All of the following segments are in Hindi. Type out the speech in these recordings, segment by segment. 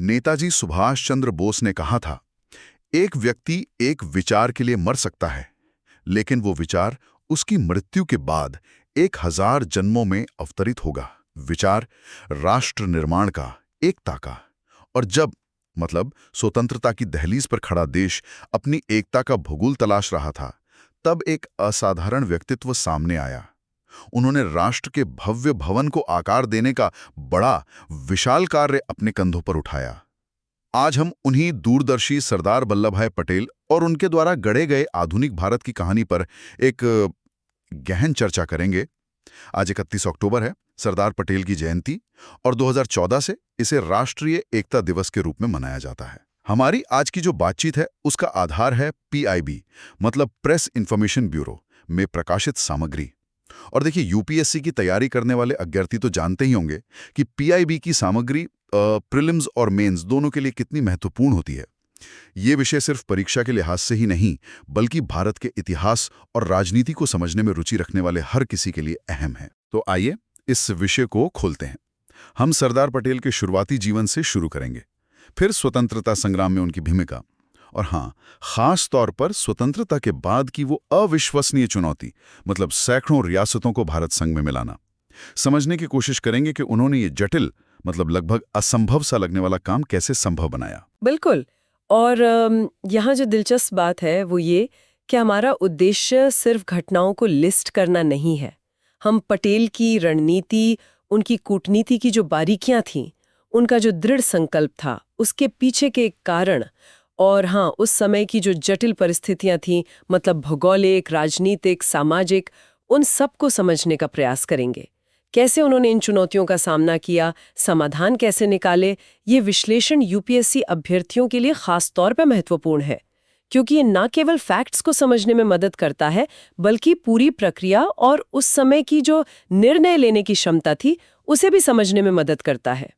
नेताजी सुभाष चंद्र बोस ने कहा था, एक व्यक्ति एक विचार के लिए मर सकता है, लेकिन वो विचार उसकी मृत्यु के बाद 1000 जन्मों में अवतरित होगा। विचार राष्ट्र निर्माण का, एकता का। और जब स्वतंत्रता की दहलीज पर खड़ा देश अपनी एकता का भूगोल तलाश रहा था, तब एक असाधारण व्यक्तित्व सामने आया। उन्होंने राष्ट्र के भव्य भवन को आकार देने का बड़ा विशाल कार्य अपने कंधों पर उठाया। आज हम उन्हीं दूरदर्शी सरदार वल्लभ भाई पटेल और उनके द्वारा गढ़े गए आधुनिक भारत की कहानी पर एक गहन चर्चा करेंगे। आज 31 अक्टूबर है, सरदार पटेल की जयंती, और 2014 से इसे राष्ट्रीय एकता दिवस के रूप में मनाया जाता है। हमारी आज की जो बातचीत है उसका आधार है PIB मतलब प्रेस इन्फॉर्मेशन ब्यूरो में प्रकाशित सामग्री। और देखिए, यूपीएससी की तैयारी करने वाले अभ्यर्थी तो जानते ही होंगे कि PIB की सामग्री प्रीलिम्स और मेंस दोनों के लिए कितनी महत्वपूर्ण होती है। ये विषय सिर्फ परीक्षा के लिहाज से ही नहीं, बल्कि भारत के इतिहास और राजनीति को समझने में रुचि रखने वाले हर किसी के लिए अहम है। तो आइए इस विषय को खोलते हैं। हम सरदार पटेल के शुरुआती जीवन से शुरू करेंगे, फिर स्वतंत्रता संग्राम में उनकी भूमिका, और हाँ, खास तौर पर स्वतंत्रता के बाद की वो अविश्वसनीय चुनौती, मतलब सैकड़ों रियासतों को भारत संघ में मिलाना। समझने की कोशिश करेंगे कि उन्होंने ये जटिल, लगभग असंभव सा लगने वाला काम कैसे संभव बनाया। बिल्कुल। और यहाँ जो दिलचस्प बात है वो ये कि हमारा उद्देश्य सिर्फ घटनाओं को लिस्ट करना नहीं है। हम पटेल की रणनीति, उनकी कूटनीति की जो बारीकियां थीं, उनका जो दृढ़ संकल्प था, उसके पीछे के कारण, और हाँ, उस समय की जो जटिल परिस्थितियां थीं, मतलब भौगोलिक, राजनीतिक, सामाजिक, उन सब को समझने का प्रयास करेंगे। कैसे उन्होंने इन चुनौतियों का सामना किया, समाधान कैसे निकाले। ये विश्लेषण यूपीएससी अभ्यर्थियों के लिए खास तौर पर महत्वपूर्ण है, क्योंकि ये न केवल फैक्ट्स को समझने में मदद करता है, बल्कि पूरी प्रक्रिया और उस समय की जो निर्णय लेने की क्षमता थी, उसे भी समझने में मदद करता है।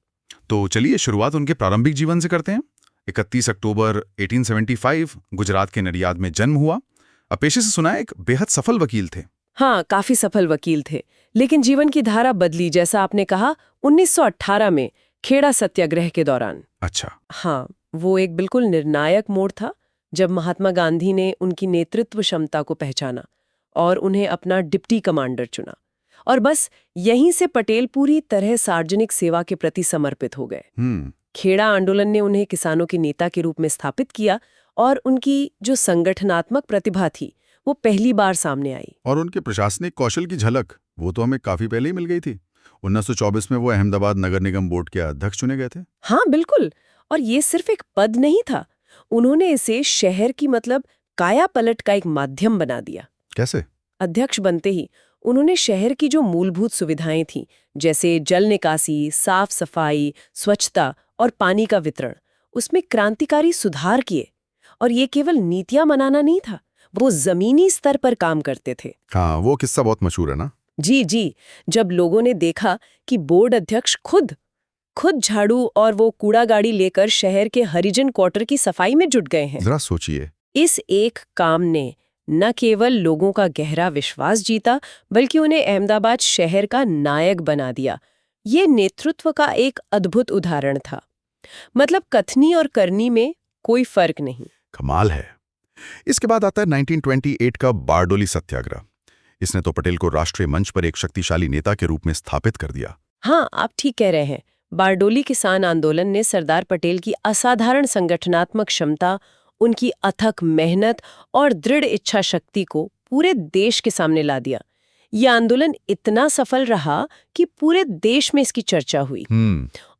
तो चलिए शुरुआत उनके प्रारंभिक जीवन से करते हैं। 31 अक्टूबर 1875 गुजरात के नडियाद में जन्म हुआ। पेशे से सुना है एक बेहद सफल वकील थे। हाँ, काफी सफल वकील थे, लेकिन जीवन की धारा बदली, जैसा आपने कहा, 1918 में खेड़ा सत्याग्रह के दौरान। अच्छा। हाँ, वो एक बिल्कुल निर्णायक मोड़ था, जब महात्मा गांधी ने उनकी नेतृत्व क्षमता को पहचाना और उन्हें अपना डिप्टी कमांडर चुना। और बस यहीं से पटेल पूरी तरह सार्वजनिक सेवा के प्रति समर्पित हो गए। खेड़ा आंदोलन ने उन्हें किसानों के नेता के रूप में स्थापित किया, और उनकी जो संगठनात्मक प्रतिभा थी वो पहली बार सामने आई। और उनके प्रशासनिक कौशल की झलक वो तो हमें काफी पहले ही मिल गई थी। 1924 में वो अहमदाबाद नगर निगम बोर्ड के अध्यक्ष चुने गए थे। हाँ बिल्कुल। और ये सिर्फ एक पद नहीं था, उन्होंने इसे शहर की काया पलट का एक माध्यम बना दिया। कैसे? अध्यक्ष बनते ही उन्होंने शहर की जो मूलभूत सुविधाएं थीं, जैसे जल निकासी, साफ सफाई, स्वच्छता और पानी का वितरण, उसमें क्रांतिकारी सुधार किए। और ये केवल नीतियां बनाना नहीं था, वो जमीनी स्तर पर काम करते थे। हाँ, वो किस्सा बहुत मशहूर है ना। जी। जब लोगों ने देखा कि बोर्ड अध्यक्ष खुद झाड़ू और वो कूड़ा गाड़ी लेकर शहर के हरिजन क्वार्टर की सफाई में जुट गए हैं, जरा सोचिए। इस एक काम ने न केवल लोगों का गहरा विश्वास जीता, बल्कि उन्हें अहमदाबाद शहर का नायक बना दिया। ये नेतृत्व का एक अद्भुत उदाहरण था। कथनी और करनी में कोई फर्क नहीं। कमाल है। इसके बाद आता है 1928 का बारडोली सत्याग्रह। इसने तो पटेल को राष्ट्रीय मंच पर एक शक्तिशाली नेता के रूप में स्थापित कर दिया। हाँ, आप ठीक कह रहे हैं। बारडोली किसान आंदोलन ने सरदार पटेल की असाधारण संगठनात्मक क्षमता, उनकी अथक मेहनत और दृढ़ इच्छा शक्ति को पूरे देश के सामने ला दिया। यह आंदोलन इतना सफल रहा कि पूरे देश में इसकी चर्चा हुई।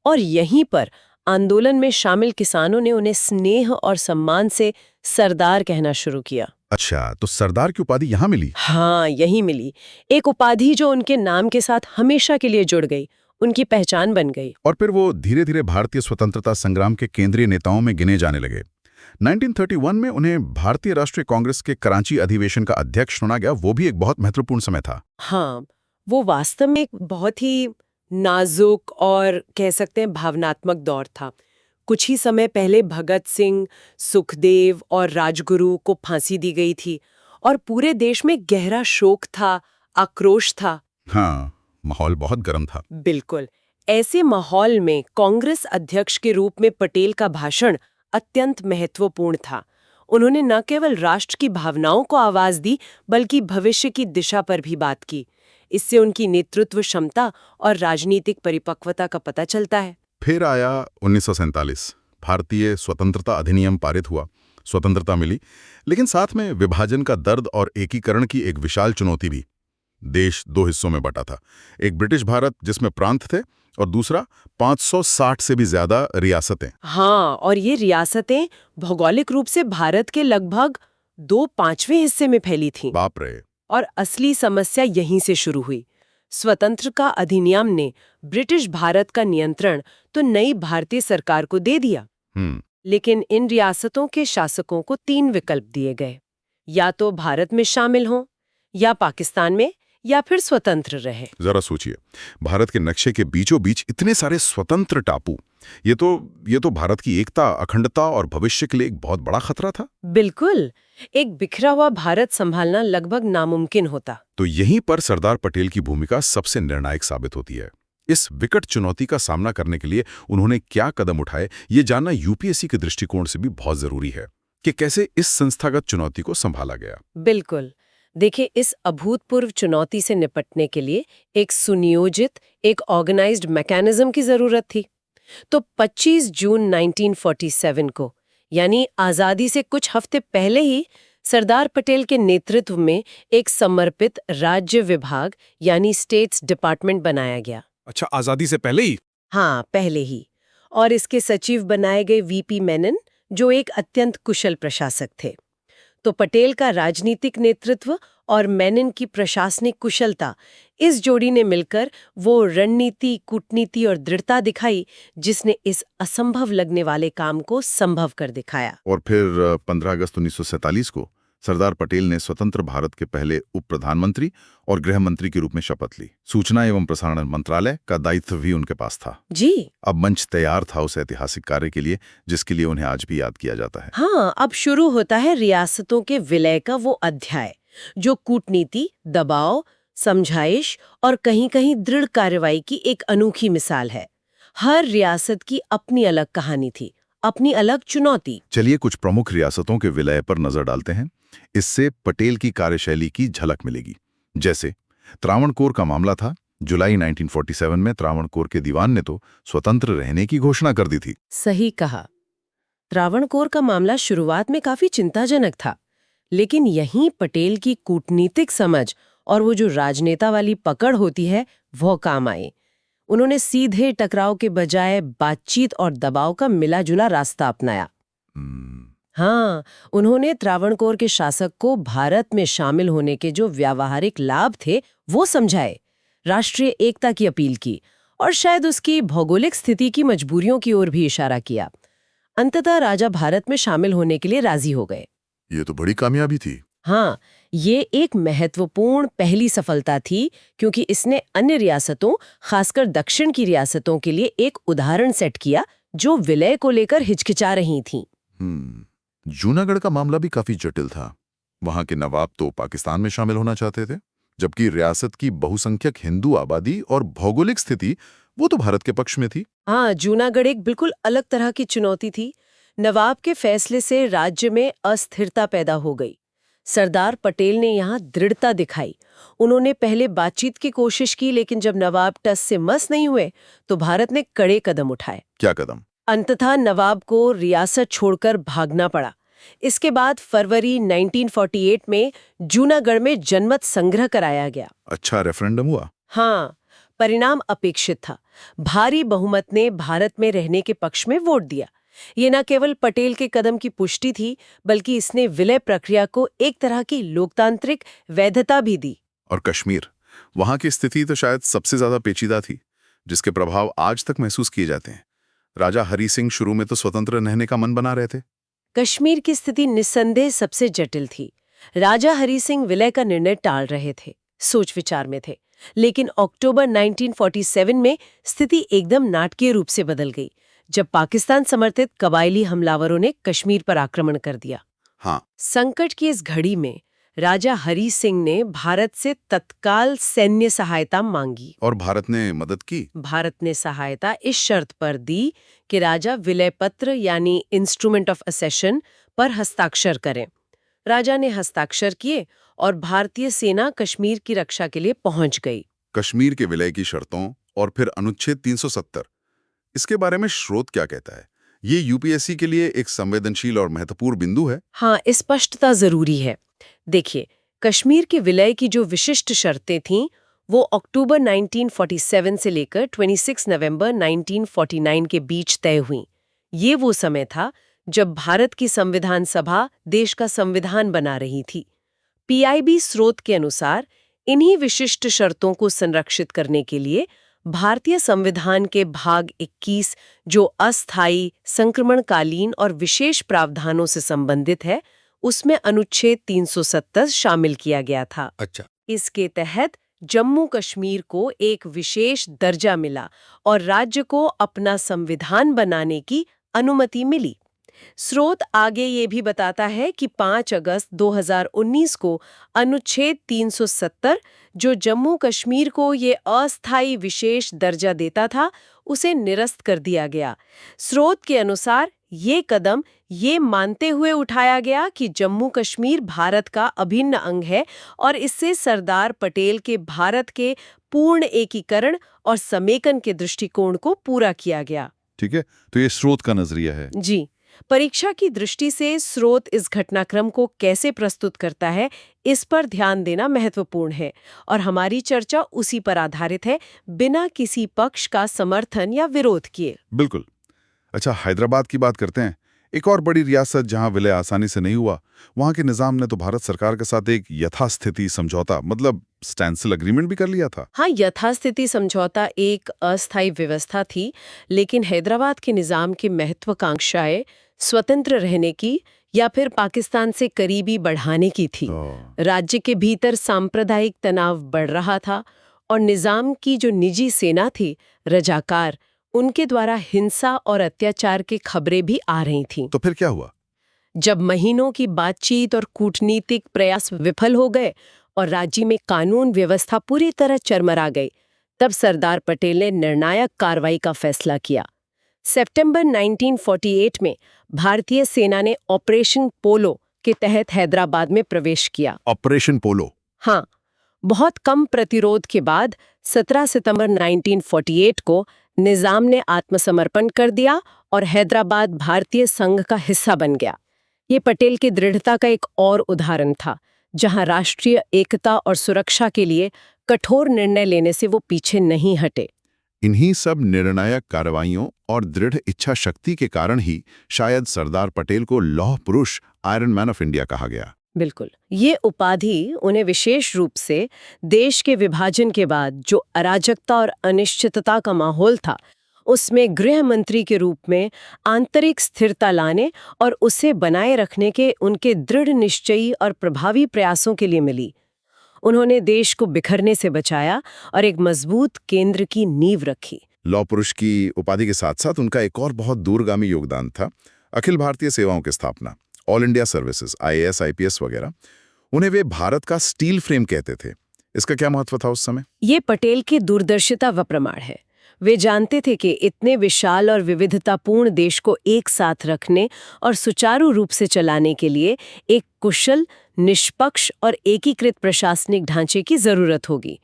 और यहीं पर आंदोलन में शामिल किसानों ने उन्हें स्नेह और सम्मान से सरदार कहना शुरू किया। अच्छा, तो सरदार की उपाधि यहाँ मिली? हाँ, यही मिली। एक उपाधि जो उनके नाम के साथ हमेशा के लिए जुड़ गई, उनकी पहचान बन गई। और फिर वो धीरे धीरे भारतीय स्वतंत्रता संग्राम के केंद्रीय नेताओं में गिने जाने लगे। 1931 में उन्हें भारतीय राष्ट्रीय कांग्रेस के कराची अधिवेशन का अध्यक्ष चुना गया। वो भी एक बहुत महत्वपूर्ण समय था। हाँ, वो वास्तव में एक बहुत ही नाजुक और कह सकते हैं भावनात्मक दौर था। कुछ ही समय पहले भगत सिंह, सुखदेव और राजगुरु को फांसी दी गई थी, और पूरे देश में गहरा शोक था, आक्रोश था। हाँ, माहौल बहुत गर्म था। बिल्कुल। ऐसे माहौल में कांग्रेस अध्यक्ष के रूप में पटेल का भाषण अत्यंत महत्वपूर्ण था। उन्होंने न केवल राष्ट्र की भावनाओं को आवाज दी, बल्कि भविष्य की दिशा पर भी बात की। इससे उनकी नेतृत्व क्षमता और राजनीतिक परिपक्वता का पता चलता है। फिर आया 1947। भारतीय स्वतंत्रता अधिनियम पारित हुआ, स्वतंत्रता मिली, लेकिन साथ में विभाजन का दर्द और एकीकरण की एक विशाल चुनौती भी। देश दो हिस्सों में बटा था, एक ब्रिटिश भारत जिसमें प्रांत थे और दूसरा 560 से भी ज्यादा रियासतें। हाँ, और ये रियासतें भौगोलिक रूप से भारत के लगभग 2/5 हिस्से में फैली थीं। बाप रे। और असली समस्या यहीं से शुरू हुई। स्वतंत्रता अधिनियम ने ब्रिटिश भारत का नियंत्रण तो नई भारतीय सरकार को दे दिया, लेकिन इन रियासतों के शासकों को 3 विकल्प दिए गए। या तो भारत में शामिल हों, या पाकिस्तान में, या फिर स्वतंत्र रहे। जरा सोचिए, भारत के नक्शे के बीचों बीच इतने सारे स्वतंत्र टापू, ये तो भारत की एकता, अखंडता और भविष्य के लिए एक बहुत बड़ा खतरा था। बिल्कुल, एक बिखरा हुआ भारत संभालना लगभग नामुमकिन होता। तो यहीं पर सरदार पटेल की भूमिका सबसे निर्णायक साबित होती है। इस विकट चुनौती का सामना करने के लिए उन्होंने क्या कदम उठाए, ये जानना यूपीएससी के दृष्टिकोण से भी बहुत जरूरी है कि कैसे इस संस्थागत चुनौती को संभाला गया। बिल्कुल। देखिए, इस अभूतपूर्व चुनौती से निपटने के लिए एक सुनियोजित, एक ऑर्गेनाइज्ड मैकेनिज्म की जरूरत थी। तो 25 जून 1947 को, यानी आजादी से कुछ हफ्ते पहले ही, सरदार पटेल के नेतृत्व में एक समर्पित राज्य विभाग यानी स्टेट्स डिपार्टमेंट बनाया गया। अच्छा, आजादी से पहले ही? हाँ, पहले ही। और इसके सचिव बनाए गए वीपी मेनन, जो एक अत्यंत कुशल प्रशासक थे। तो पटेल का राजनीतिक नेतृत्व और मेनन की प्रशासनिक कुशलता, इस जोड़ी ने मिलकर वो रणनीति, कूटनीति और दृढ़ता दिखाई जिसने इस असंभव लगने वाले काम को संभव कर दिखाया। और फिर 15 अगस्त 1947 को सरदार पटेल ने स्वतंत्र भारत के पहले उप प्रधानमंत्री और गृह मंत्री के रूप में शपथ ली। सूचना एवं प्रसारण मंत्रालय का दायित्व भी उनके पास था। जी। अब मंच तैयार था उस ऐतिहासिक कार्य के लिए, जिसके लिए उन्हें आज भी याद किया जाता है। हाँ, अब शुरू होता है रियासतों के विलय का वो अध्याय, जो कूटनीति, दबाव, समझाइश और कहीं-कहीं दृढ़ कार्रवाई की एक अनोखी मिसाल है। हर रियासत की अपनी अलग कहानी थी, अपनी अलग चुनौती। चलिए कुछ प्रमुख रियासतों के विलय पर नजर डालते हैं। इससे पटेल की कार्यशैली की झलक मिलेगी। जैसे त्रावणकोर का मामला था। जुलाई 1947 में त्रावणकोर के दीवान ने तो स्वतंत्र रहने की घोषणा कर दी थी। सही कहा। त्रावणकोर का मामला शुरुआत में काफी चिंताजनक था, लेकिन यहीं पटेल की कूटनीतिक समझ और वो जो राजनेता वाली पकड़ होती है, वो काम आई। उन्होंने सीधे टकराव के बजाय बातचीत और दबाव का मिला-जुला रास्ता अपनाया। हाँ, उन्होंने त्रावणकोर के शासक को भारत में शामिल होने के जो व्यावहारिक लाभ थे, वो समझाए, राष्ट्रीय एकता की अपील की और शायद उसकी भौगोलिक स्थिति की मजबूरियों की ओर भी इशारा किया। अंततः राजा भारत में शामिल होने के लिए राजी हो गए। ये तो बड़ी कामयाबी थी। हाँ, ये एक महत्वपूर्ण पहली सफलता थी, क्योंकि इसने अन्य रियासतों, खासकर दक्षिण की रियासतों के लिए एक उदाहरण सेट किया जो विलय को लेकर हिचकिचा रही थीं। जूनागढ़ का मामला भी काफी जटिल था। वहां के नवाब तो पाकिस्तान में शामिल होना चाहते थे, जबकि रियासत की बहुसंख्यक हिंदू आबादी और भौगोलिक स्थिति वो तो भारत के पक्ष में थी। हाँ, जूनागढ़ एक बिल्कुल अलग तरह की चुनौती थी। नवाब के फैसले से राज्य में अस्थिरता पैदा हो गई। सरदार पटेल ने यहाँ दृढ़ता दिखाई। उन्होंने पहले बातचीत की कोशिश की, लेकिन जब नवाब टस से मस नहीं हुए, तो भारत ने कड़े कदम उठाए। क्या कदम? अंततः नवाब को रियासत छोड़कर भागना पड़ा। इसके बाद फरवरी 1948 में जूनागढ़ में जनमत संग्रह कराया गया। अच्छा, रेफरेंडम हुआ? हाँ, परिणाम अपेक्षित था। भारी बहुमत ने भारत में रहने के पक्ष में वोट दिया। ये न केवल पटेल के कदम की पुष्टि थी, बल्कि इसने विलय प्रक्रिया को एक तरह की लोकतांत्रिक वैधता भी दी। और कश्मीर, वहां की स्थिति तो शायद सबसे ज्यादा पेचीदा थी, जिसके प्रभाव आज तक महसूस किए जाते हैं। राजा हरि सिंह शुरू में तो स्वतंत्र रहने का मन बना रहे थे। कश्मीर की स्थिति निस्संदेह सबसे जटिल थी। राजा हरि सिंह विलय का निर्णय टाल रहे थे, सोच विचार में थे, लेकिन अक्टूबर 1947 में स्थिति एकदम नाटकीय रूप से बदल गई, जब पाकिस्तान समर्थित कबायली हमलावरों ने कश्मीर पर आक्रमण कर दिया। हाँ। संकट की इस घड़ी में राजा हरि सिंह ने भारत से तत्काल सैन्य सहायता मांगी। और भारत ने मदद की? भारत ने सहायता इस शर्त पर दी कि राजा विलय पत्र यानी इंस्ट्रूमेंट ऑफ असेशन पर हस्ताक्षर करें। राजा ने हस्ताक्षर किए और भारतीय सेना कश्मीर की रक्षा के लिए पहुंच गई। कश्मीर के विलय की शर्तों और फिर अनुच्छेद 370, इसके बारे में स्रोत क्या कहता है? ये यूपीएससी के लिए एक संवेदनशील और महत्वपूर्ण बिंदु है। हाँ, स्पष्टता जरूरी है। देखिए, कश्मीर के विलय की जो विशिष्ट शर्तें थीं, वो अक्टूबर 1947 से लेकर 26 नवंबर 1949 के बीच तय हुई। ये वो समय था जब भारत की संविधान सभा देश का संविधान बना रही थी। पीआईबी स्रोत के अनुसार इन्हीं विशिष्ट शर्तों को संरक्षित करने के लिए भारतीय संविधान के भाग 21 जो अस्थायी, संक्रमणकालीन और विशेष प्रावधानों से संबंधित है, उसमें अनुच्छेद 370 शामिल किया गया था। अच्छा। इसके तहत जम्मू कश्मीर को एक विशेष दर्जा मिला और राज्य को अपना संविधान बनाने की अनुमति मिली। स्रोत आगे ये भी बताता है कि 5 अगस्त 2019 को अनुच्छेद 370 जो जम्मू कश्मीर को ये अस्थायी विशेष दर्जा देता था, उसे निरस्त कर दिया गया। स्रोत के अनुसार ये कदम ये मानते हुए उठाया गया कि जम्मू कश्मीर भारत का अभिन्न अंग है और इससे सरदार पटेल के भारत के पूर्ण एकीकरण और समेकन के दृष्टिकोण को पूरा किया गया। ठीक है, तो ये स्रोत का नजरिया है। जी, परीक्षा की दृष्टि से स्रोत इस घटनाक्रम को कैसे प्रस्तुत करता है, इस पर ध्यान देना महत्वपूर्ण है और हमारी चर्चा उसी पर आधारित है, बिना किसी पक्ष का समर्थन या विरोध किए। बिल्कुल। अच्छा, हैदराबाद की बात करते हैं। एक और बड़ी रियासत जहां विलय आसानी से नहीं हुआ, वहां के निजाम ने तो भारत सरकार के साथ एक यथास्थिति समझौता मतलब स्टैंडस्टिल एग्रीमेंट भी कर लिया था। हाँ, यथास्थिति समझौता एक अस्थायी व्यवस्था थी, लेकिन हैदराबाद के निजाम की महत्वाकांक्षाएं स्वतंत्र रहने की या फिर पाकिस्तान से करीबी बढ़ाने की थी। राज्य के भीतर सांप्रदायिक तनाव बढ़ रहा था और निजाम की जो निजी सेना थी, रजाकार, उनके द्वारा हिंसा और अत्याचार की खबरें भी आ रही थीं। तो फिर क्या हुआ? जब महीनों की बातचीत और कूटनीतिक प्रयास विफल हो गए और राज्य में कानून व्यवस्था पूरी तरह चरमरा गई, तब सरदार पटेल ने निर्णायक कार्रवाई का फैसला किया। सितंबर 1948 में भारतीय सेना ने ऑपरेशन पोलो के तहत हैदराबाद में प्रवेश किया। ऑपरेशन पोलो? हाँ, बहुत कम प्रतिरोध के बाद 17 सितंबर 1948 को निजाम ने आत्मसमर्पण कर दिया और हैदराबाद भारतीय संघ का हिस्सा बन गया। ये पटेल की दृढ़ता का एक और उदाहरण था, जहां राष्ट्रीय एकता और सुरक्षा के लिए कठोर निर्णय लेने से वो पीछे नहीं हटे। इन्हीं सब निर्णायक कार्रवाइयों और दृढ़ इच्छा शक्ति के कारण ही शायद सरदार पटेल को लौह पुरुष, आयरन मैन ऑफ इंडिया कहा गया। बिल्कुल, ये उपाधि उन्हें विशेष रूप से देश के विभाजन के बाद जो अराजकता और अनिश्चितता का माहौल था, उसमें गृह मंत्री के रूप में आंतरिक स्थिरता लाने और उसे बनाए रखने के उनके दृढ़ निश्चयी और प्रभावी प्रयासों के लिए मिली। उन्होंने देश को बिखरने से बचाया और एक मजबूत केंद्र की नींव रखी। लौह पुरुष की उपाधि के साथ साथ उनका एक और बहुत दूरगामी योगदान था अखिल भारतीय सेवाओं की स्थापना, all India services, IAS, IPS वगैरह। उन्हें वे भारत का स्टील फ्रेम कहते थे। इसका क्या महत्व था उस समय? ये पटेल की दूरदर्शिता व प्रमाण है। वे जानते थे कि इतने विशाल और विविधतापूर्ण देश को एक साथ रखने और सुचारू रूप से चलाने के लिए एक कुशल, निष्पक्ष और एकीकृत प्रशासनिक ढांचे की जरूरत होगी।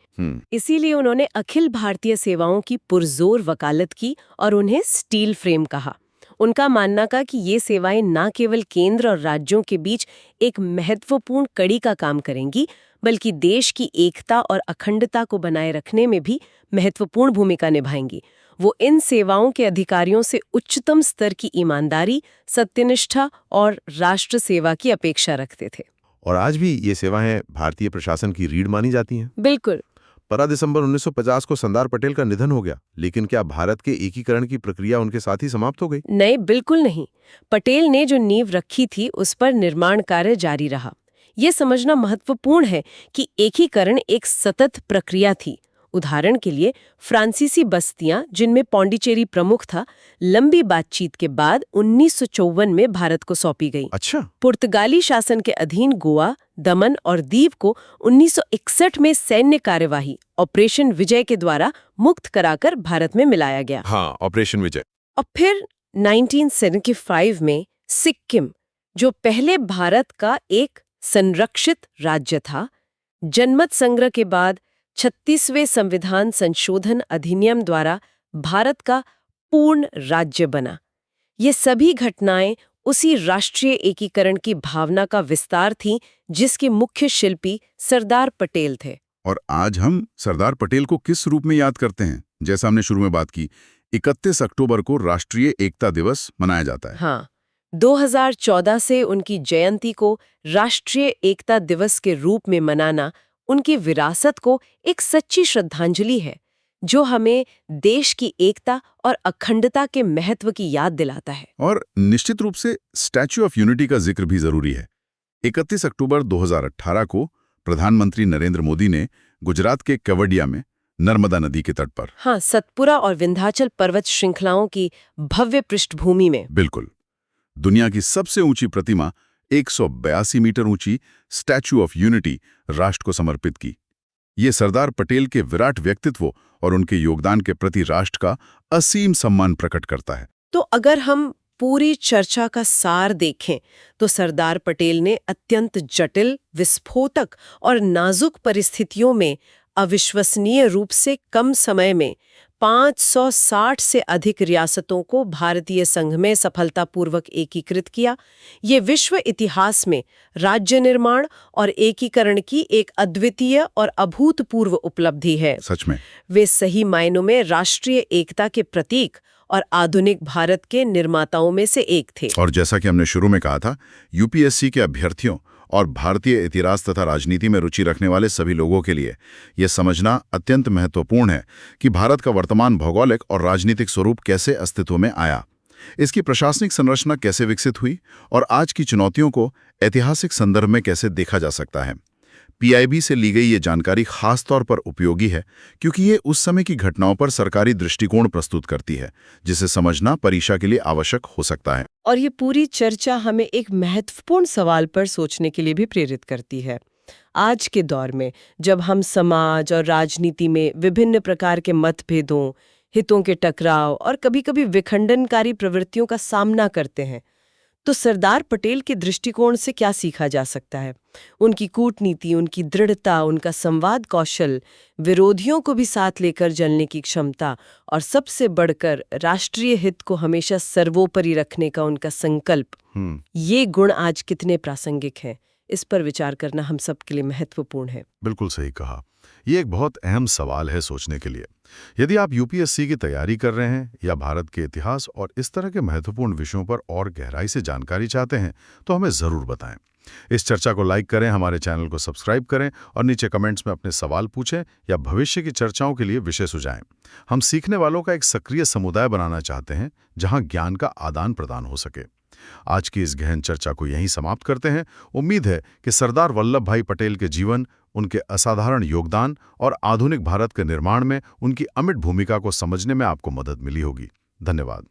इसीलिए उन्होंने अखिल भारतीय सेवाओं की पुरजोर वकालत की और उन्हें स्टील फ्रेम कहा। उनका मानना था कि ये सेवाएं न केवल केंद्र और राज्यों के बीच एक महत्वपूर्ण कड़ी का काम करेंगी, बल्कि देश की एकता और अखंडता को बनाए रखने में भी महत्वपूर्ण भूमिका निभाएंगी। वो इन सेवाओं के अधिकारियों से उच्चतम स्तर की ईमानदारी, सत्यनिष्ठा और राष्ट्र सेवा की अपेक्षा रखते थे। और आज भी ये सेवाएं भारतीय प्रशासन की रीढ़ मानी जाती हैं। बिल्कुल। 15 दिसंबर 1950 को सरदार पटेल का निधन हो गया, लेकिन क्या भारत के एकीकरण की प्रक्रिया उनके साथ ही समाप्त हो गई? नहीं, बिल्कुल नहीं। पटेल ने जो नींव रखी थी, उस पर निर्माण कार्य जारी रहा। ये समझना महत्वपूर्ण है कि एकीकरण एक सतत प्रक्रिया थी। उदाहरण के लिए फ्रांसीसी बस्तियां, जिनमें पौंडीचेरी प्रमुख था, लंबी बातचीत के बाद 1954 में भारत को सौंपी गई। अच्छा। पुर्तगाली शासन के अधीन गोवा, दमन और दीव को 1961 में सैन्य कार्यवाही ऑपरेशन विजय के द्वारा मुक्त कराकर भारत में मिलाया गया। हाँ, ऑपरेशन विजय। और फिर 1975 में सिक्किम, जो पहले भारत का एक संरक्षित राज्य था, जनमत संग्रह के बाद 36वें संविधान संशोधन अधिनियम द्वारा भारत का पूर्ण राज्य बना। ये सभी घटनाएं उसी राष्ट्रीय एकीकरण की भावना का विस्तार थीं, जिसके मुख्य शिल्पी सरदार पटेल थे। और आज हम सरदार पटेल को किस रूप में याद करते हैं? जैसा हमने शुरू में बात की, 31 अक्टूबर को राष्ट्रीय एकता दिवस मनाया जाता है। हाँ, 2014 से उनकी जयंती को राष्ट्रीय एकता दिवस के रूप में मनाना उनकी विरासत को एक सच्ची श्रद्धांजलि है, जो हमें देश की एकता और अखंडता के महत्व की याद दिलाता है। और निश्चित रूप से स्टैच्यू ऑफ यूनिटी का जिक्र भी जरूरी है। 31 अक्टूबर 2018 को प्रधानमंत्री नरेंद्र मोदी ने गुजरात के केवडिया में नर्मदा नदी के तट पर, हाँ, सतपुरा और विंध्याचल पर्वत श्रृंखलाओं की भव्य पृष्ठभूमि में, बिल्कुल, दुनिया की सबसे ऊंची प्रतिमा 182 मीटर ऊंची स्टैच्यू ऑफ यूनिटी राष्ट्र को समर्पित की। ये सरदार पटेल के विराट व्यक्तित्व और उनके योगदान के प्रति राष्ट्र का असीम सम्मान प्रकट करता है। तो अगर हम पूरी चर्चा का सार देखें तो सरदार पटेल ने अत्यंत जटिल, विस्फोटक और नाजुक परिस्थितियों में अविश्वसनीय रूप से कम समय में 560 से अधिक रियासतों को भारतीय संघ में सफलतापूर्वक एकीकृत किया। ये विश्व इतिहास में राज्य निर्माण और एकीकरण की एक अद्वितीय और अभूतपूर्व उपलब्धि है। सच में वे सही मायनों में राष्ट्रीय एकता के प्रतीक और आधुनिक भारत के निर्माताओं में से एक थे। और जैसा कि हमने शुरू में कहा था, यूपीएससी के अभ्यर्थियों और भारतीय इतिहास तथा राजनीति में रुचि रखने वाले सभी लोगों के लिए यह समझना अत्यंत महत्वपूर्ण है कि भारत का वर्तमान भौगोलिक और राजनीतिक स्वरूप कैसे अस्तित्व में आया, इसकी प्रशासनिक संरचना कैसे विकसित हुई और आज की चुनौतियों को ऐतिहासिक संदर्भ में कैसे देखा जा सकता है। पीआईबी से ली गई ये जानकारी खास तौर पर उपयोगी है क्योंकि ये उस समय की घटनाओं पर सरकारी दृष्टिकोण प्रस्तुत करती है, जिसे समझना परीक्षा के लिए आवश्यक हो सकता है। और ये पूरी चर्चा हमें एक महत्वपूर्ण सवाल पर सोचने के लिए भी प्रेरित करती है। आज के दौर में जब हम समाज और राजनीति में विभिन्न प्रकार के मतभेदों, हितों के टकराव और कभी-कभी विखंडनकारी प्रवृत्तियों का सामना करते हैं, तो सरदार पटेल के दृष्टिकोण से क्या सीखा जा सकता है? उनकी कूटनीति, उनकी दृढ़ता, उनका संवाद कौशल, विरोधियों को भी साथ लेकर चलने की क्षमता और सबसे बढ़कर राष्ट्रीय हित को हमेशा सर्वोपरि रखने का उनका संकल्प, ये गुण आज कितने प्रासंगिक हैं, इस पर विचार करना हम सब के लिए महत्वपूर्ण है। बिल्कुल सही कहा। ये एक बहुत अहम सवाल है सोचने के लिए। यदि आप यूपीएससी की तैयारी कर रहे हैं या भारत के इतिहास और इस तरह के महत्वपूर्ण विषयों पर और गहराई से जानकारी चाहते हैं तो हमें ज़रूर बताएं। इस चर्चा को लाइक करें, हमारे चैनल को सब्सक्राइब करें और नीचे कमेंट्स में अपने सवाल पूछें या भविष्य की चर्चाओं के लिए विषय सुझाएं। हम सीखने वालों का एक सक्रिय समुदाय बनाना चाहते हैं जहां ज्ञान का आदान प्रदान हो सके। आज की इस गहन चर्चा को यहीं समाप्त करते हैं। उम्मीद है कि सरदार वल्लभ भाई पटेल के जीवन, उनके असाधारण योगदान और आधुनिक भारत के निर्माण में उनकी अमिट भूमिका को समझने में आपको मदद मिली होगी। धन्यवाद।